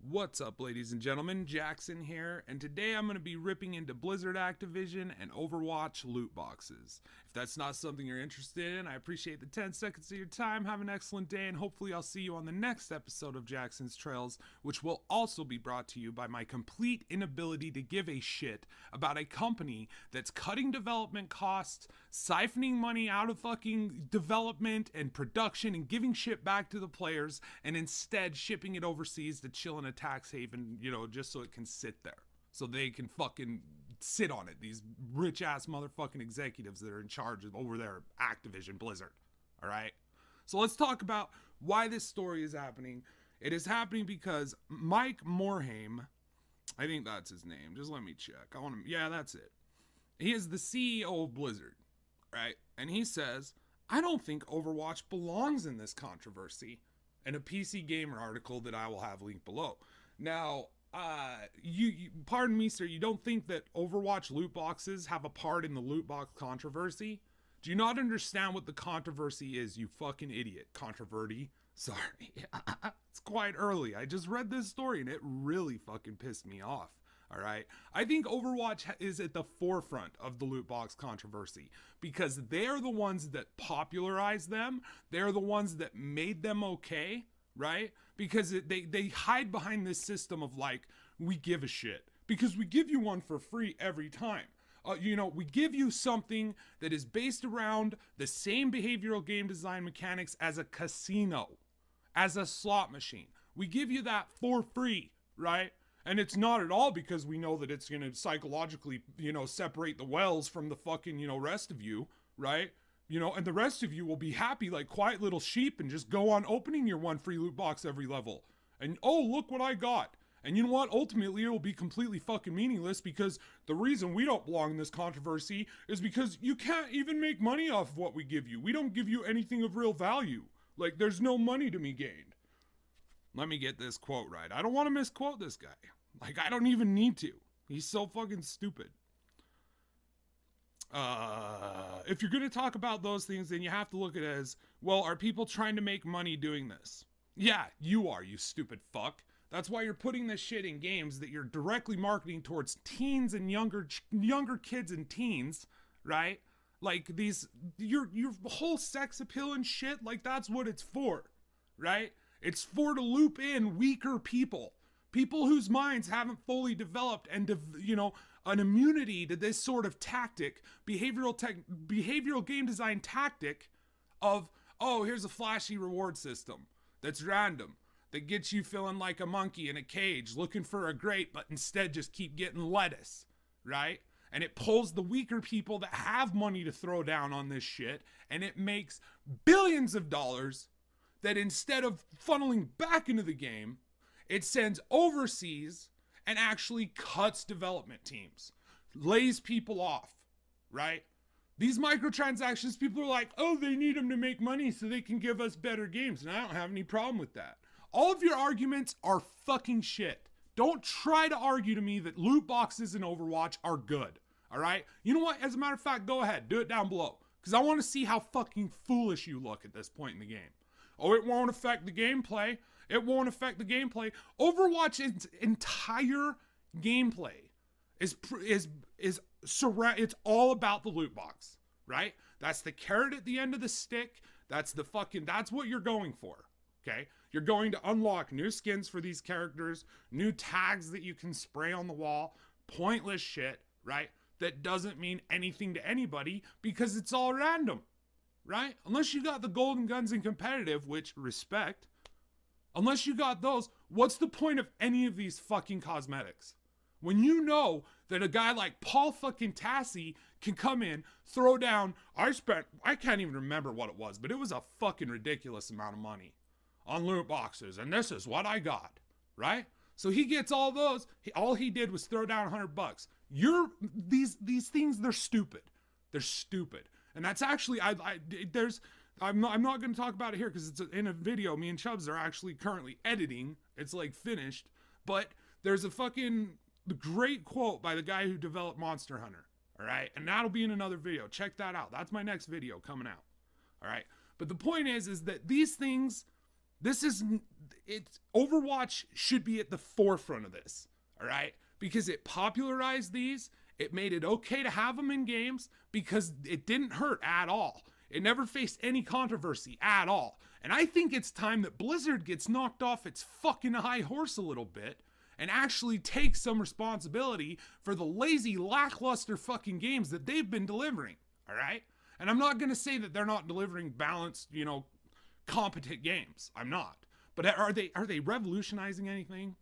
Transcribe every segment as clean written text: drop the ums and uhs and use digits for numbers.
What's up, ladies and gentlemen? Jaxxsin here, and today I'm going to be ripping into Blizzard Activision and Overwatch loot boxes. If that's not something you're interested in, I appreciate the 10 seconds of your time. Have an excellent day, and hopefully I'll see you on the next episode of Jaxxsin's Trails, which will also be brought to you by my complete inability to give a shit about a company that's cutting development costs, siphoning money out of fucking development and production, and giving shit back to the players, and instead shipping it overseas to chill in a tax haven, just so it can sit there. So they can fucking sit on it. These rich ass motherfucking executives that are in charge of over there at Activision Blizzard. All right. So let's talk about why this story is happening. It is happening because Mike Morehaime, I think that's his name. Just let me check. Yeah, that's it. He is the CEO of Blizzard, right? And he says, I don't think Overwatch belongs in this controversy. In a PC Gamer article that I will have linked below. Now, you pardon me, sir, you don't think that Overwatch loot boxes have a part in the loot box controversy? Do you not understand what the controversy is, you fucking idiot? Controversy? Sorry. It's quite early. I just read this story and it really fucking pissed me off. All right. I think Overwatch is at the forefront of the loot box controversy because they're the ones that popularized them. They're the ones that made them okay, right? Because they hide behind this system of like, we give a shit because we give you one for free every time. We give you something that is based around the same behavioral game design mechanics as a casino, as a slot machine. We give you that for free, right? And it's not at all because we know that it's going to psychologically, separate the whales from the fucking, rest of you, right? And the rest of you will be happy like quiet little sheep and just go on opening your one free loot box every level. And, oh, look what I got. And you know what? Ultimately, it will be completely fucking meaningless because the reason we don't belong in this controversy is because you can't even make money off of what we give you. We don't give you anything of real value. Like, there's no money to be gained. Let me get this quote right. I don't want to misquote this guy. Like, I don't even need to. He's so fucking stupid. If you're going to talk about those things, then you have to look at it as, well, are people trying to make money doing this? Yeah, you are, you stupid fuck. That's why you're putting this shit in games that you're directly marketing towards teens and younger kids and teens, right? Like your whole sex appeal and shit, like that's what it's for, right? It's for to loop in weaker people. People whose minds haven't fully developed and, an immunity to this sort of tactic, behavioral game design tactic of, oh, here's a flashy reward system that's random, that gets you feeling like a monkey in a cage looking for a grape, but instead just keep getting lettuce, right? And it pulls the weaker people that have money to throw down on this shit, and it makes billions of dollars that instead of funneling back into the game, it sends overseas and actually cuts development teams, lays people off, right? These microtransactions, people are like, oh, they need them to make money so they can give us better games. And I don't have any problem with that. All of your arguments are fucking shit. Don't try to argue to me that loot boxes in Overwatch are good, all right? You know what? As a matter of fact, go ahead. Do it down below because I want to see how fucking foolish you look at this point in the game. Oh, it won't affect the gameplay. It won't affect the gameplay. Overwatch's entire gameplay it's all about the loot box, right? That's the carrot at the end of the stick. That's what you're going for, okay? You're going to unlock new skins for these characters, new tags that you can spray on the wall, pointless shit, right? That doesn't mean anything to anybody because it's all random, right? Unless you got the golden guns in competitive, which respect. Unless you got those, what's the point of any of these fucking cosmetics? When you know that a guy like Paul fucking Tassi can come in, throw down, I can't even remember what it was, but it was a fucking ridiculous amount of money on loot boxes, and this is what I got, right? So he gets all those, all he did was throw down $100. These things, they're stupid. They're stupid. And that's actually, I'm not going to talk about it here because it's in a video me and Chubbs are actually currently editing. It's like finished. But there's a fucking great quote by the guy who developed Monster Hunter. All right. And that'll be in another video. Check that out. That's my next video coming out. All right. But the point is that these things, This is, it's, Overwatch should be at the forefront of this, all right? Because it popularized these, it made it okay to have them in games because it didn't hurt at all. It never faced any controversy at all. And I think it's time that Blizzard gets knocked off its fucking high horse a little bit and actually takes some responsibility for the lazy, lackluster fucking games that they've been delivering, all right? And I'm not going to say that they're not delivering balanced, you know, competent games. I'm not. But are they revolutionizing anything,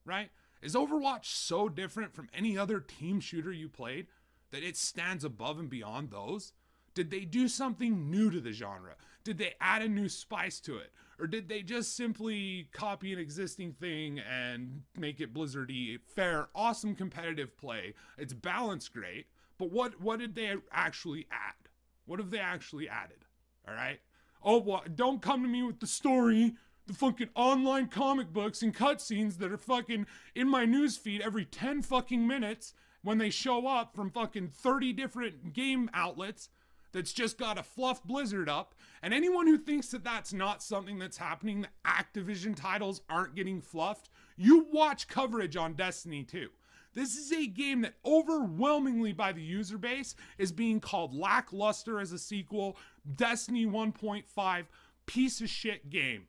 right? Is Overwatch so different from any other team shooter you played that it stands above and beyond those? Did they do something new to the genre? Did they add a new spice to it? Or did they just simply copy an existing thing and make it Blizzard-y, fair, awesome competitive play? It's balanced great, but what did they actually add? What have they actually added? All right? Oh, well, don't come to me with the story, the fucking online comic books and cutscenes that are fucking in my newsfeed every 10 fucking minutes when they show up from fucking 30 different game outlets that's just got to fluff Blizzard up. And anyone who thinks that that's not something that's happening, that Activision titles aren't getting fluffed, you watch coverage on Destiny 2. This is a game that overwhelmingly by the user base is being called lackluster as a sequel, Destiny 1.5, piece of shit game.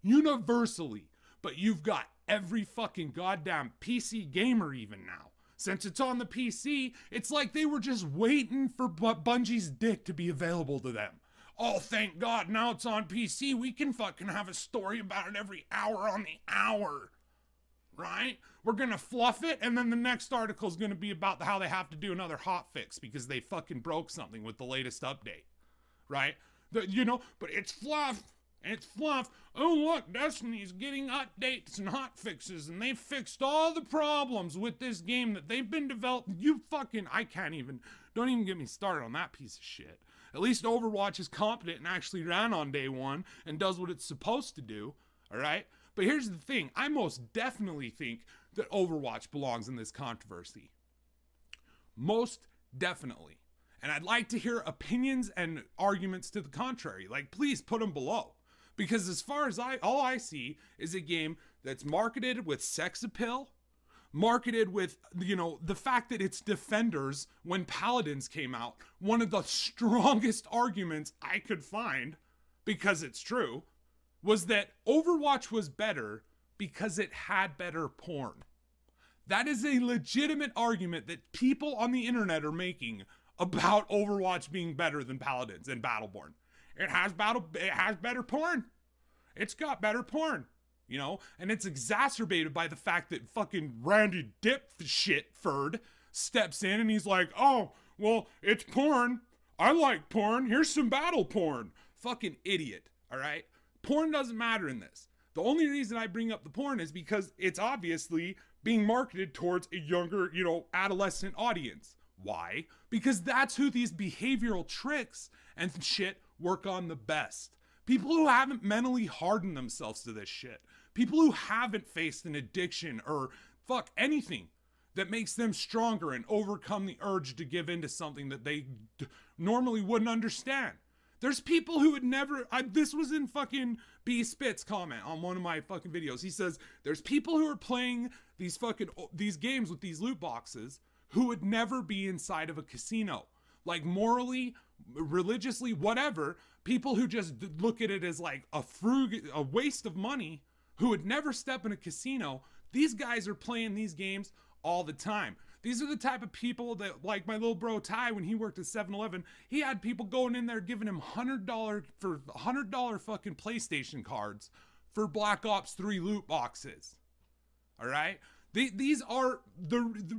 Universally. But you've got every fucking goddamn PC gamer even now. Since it's on the PC, it's like they were just waiting for Bungie's dick to be available to them. Oh, thank God, now it's on PC. We can fucking have a story about it every hour on the hour. Right? We're gonna fluff it, and then the next article is gonna be about how they have to do another hotfix because they fucking broke something with the latest update. Right? You know, but it's fluff. It's fluff. Oh, look, Destiny's getting updates and hotfixes, and they've fixed all the problems with this game that they've been developing. You fucking, don't even get me started on that piece of shit. At least Overwatch is competent and actually ran on day one and does what it's supposed to do, all right? But here's the thing. I most definitely think that Overwatch belongs in this controversy. Most definitely. And I'd like to hear opinions and arguments to the contrary. Like, please put them below. Because as far as all I see is a game that's marketed with sex appeal, marketed with, you know, the fact that it's Defenders when Paladins came out. One of the strongest arguments I could find, because it's true, was that Overwatch was better because it had better porn. That is a legitimate argument that people on the internet are making about Overwatch being better than Paladins and Battleborn. It has better porn. It's got better porn, you know, and it's exacerbated by the fact that fucking Randy Dipshitford steps in and he's like, oh, well, it's porn. I like porn. Here's some battle porn. Fucking idiot, all right? Porn doesn't matter in this. The only reason I bring up the porn is because it's obviously being marketed towards a younger, you know, adolescent audience. Why? Because that's who these behavioral tricks and shit work on the best. People who haven't mentally hardened themselves to this shit. People who haven't faced an addiction or fuck anything that makes them stronger and overcome the urge to give into something that they normally wouldn't understand. There's people who would never, this was in fucking B Spit's comment on one of my fucking videos. He says, there's people who are playing these games with these loot boxes who would never be inside of a casino. Like morally, religiously, whatever, people who just look at it as like a waste of money, who would never step in a casino. These guys are playing these games all the time. These are the type of people that, like my little bro Ty, when he worked at 7-Eleven, he had people going in there giving him $100 fucking PlayStation cards for Black Ops 3 loot boxes. All right? These are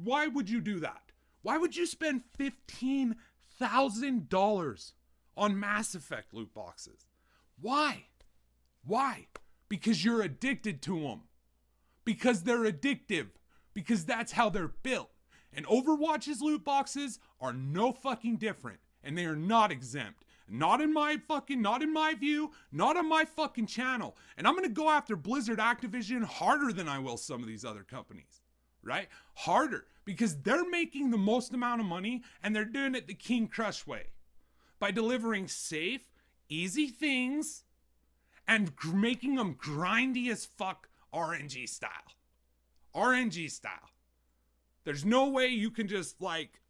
why would you do that? Why would you spend $15,000 on Mass Effect loot boxes? Why? Why? Because you're addicted to them. Because they're addictive. Because that's how they're built. And Overwatch's loot boxes are no fucking different. And they are not exempt. Not in my view, not on my fucking channel. And I'm gonna go after Blizzard Activision harder than I will some of these other companies. Right? Harder. Because they're making the most amount of money and they're doing it the King Crush way. By delivering safe, easy things and making them grindy as fuck RNG style. RNG style. There's no way you can just like...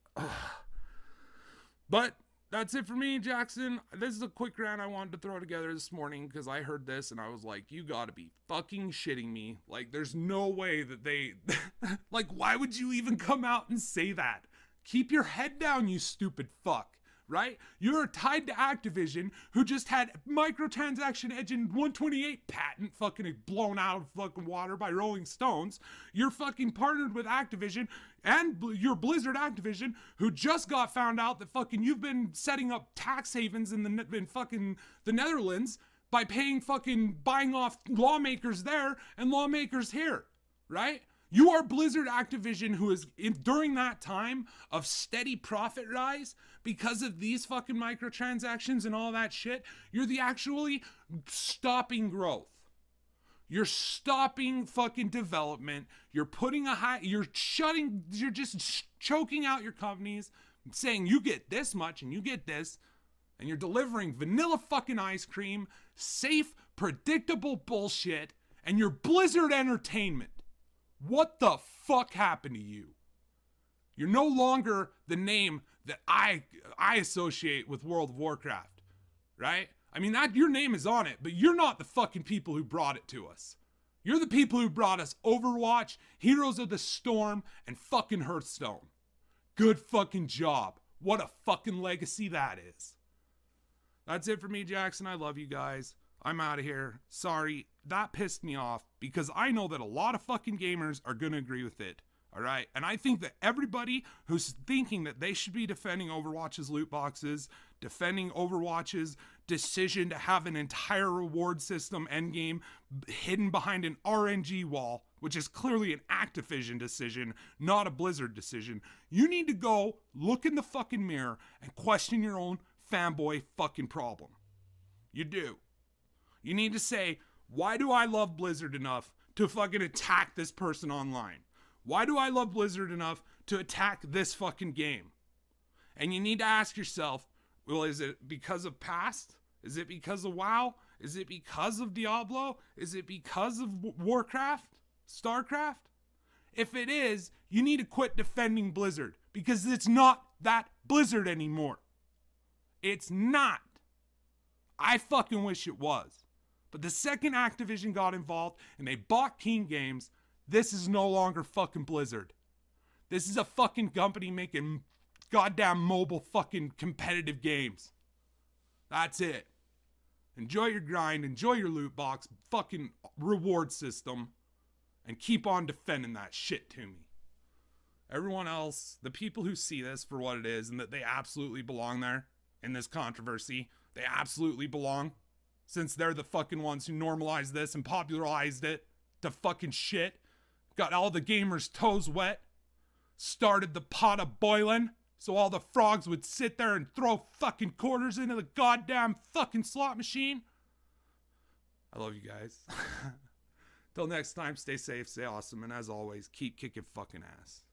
But that's it for me, Jaxxsin. This is a quick rant I wanted to throw together this morning because I heard this and I was like, you gotta be fucking shitting me. Like, there's no way that they... like, why would you even come out and say that? Keep your head down, you stupid fuck. Right? You're tied to Activision, who just had microtransaction engine 128 patent fucking blown out of fucking water by Rolling Stones. You're fucking partnered with Activision and your Blizzard Activision, who just got found out that fucking you've been setting up tax havens in fucking the Netherlands by buying off lawmakers there and lawmakers here. Right? You are Blizzard Activision, who is, during that time of steady profit rise, because of these fucking microtransactions and all that shit, you're the actually stopping growth. You're stopping fucking development. You're just choking out your companies, saying you get this much and you get this, and you're delivering vanilla fucking ice cream, safe, predictable bullshit, and you're Blizzard Entertainment. What the fuck happened to you? You're no longer the name that I associate with World of Warcraft, right? I mean, your name is on it, but you're not the fucking people who brought it to us. You're the people who brought us Overwatch, Heroes of the Storm, and fucking Hearthstone. Good fucking job. What a fucking legacy that is. That's it for me, Jaxxsin. I love you guys. I'm out of here. Sorry, that pissed me off because I know that a lot of fucking gamers are going to agree with it. All right. And I think that everybody who's thinking that they should be defending Overwatch's loot boxes, defending Overwatch's decision to have an entire reward system endgame hidden behind an RNG wall, which is clearly an Activision decision, not a Blizzard decision. You need to go look in the fucking mirror and question your own fanboy fucking problem. You do. You need to say, why do I love Blizzard enough to fucking attack this person online? Why do I love Blizzard enough to attack this fucking game? And you need to ask yourself, well, is it because of past? Is it because of WoW? Is it because of Diablo? Is it because of Warcraft? StarCraft? If it is, you need to quit defending Blizzard because it's not that Blizzard anymore. It's not. I fucking wish it was. But the second Activision got involved and they bought King Games, this is no longer fucking Blizzard. This is a fucking company making goddamn mobile fucking competitive games. That's it. Enjoy your grind, enjoy your loot box, fucking reward system, and keep on defending that shit to me. Everyone else, the people who see this for what it is and that they absolutely belong there in this controversy, they absolutely belong, since they're the fucking ones who normalized this and popularized it to fucking shit, got all the gamers' toes wet, started the pot of boiling so all the frogs would sit there and throw fucking quarters into the goddamn fucking slot machine. I love you guys. Till next time, stay safe, stay awesome, and as always, keep kicking fucking ass.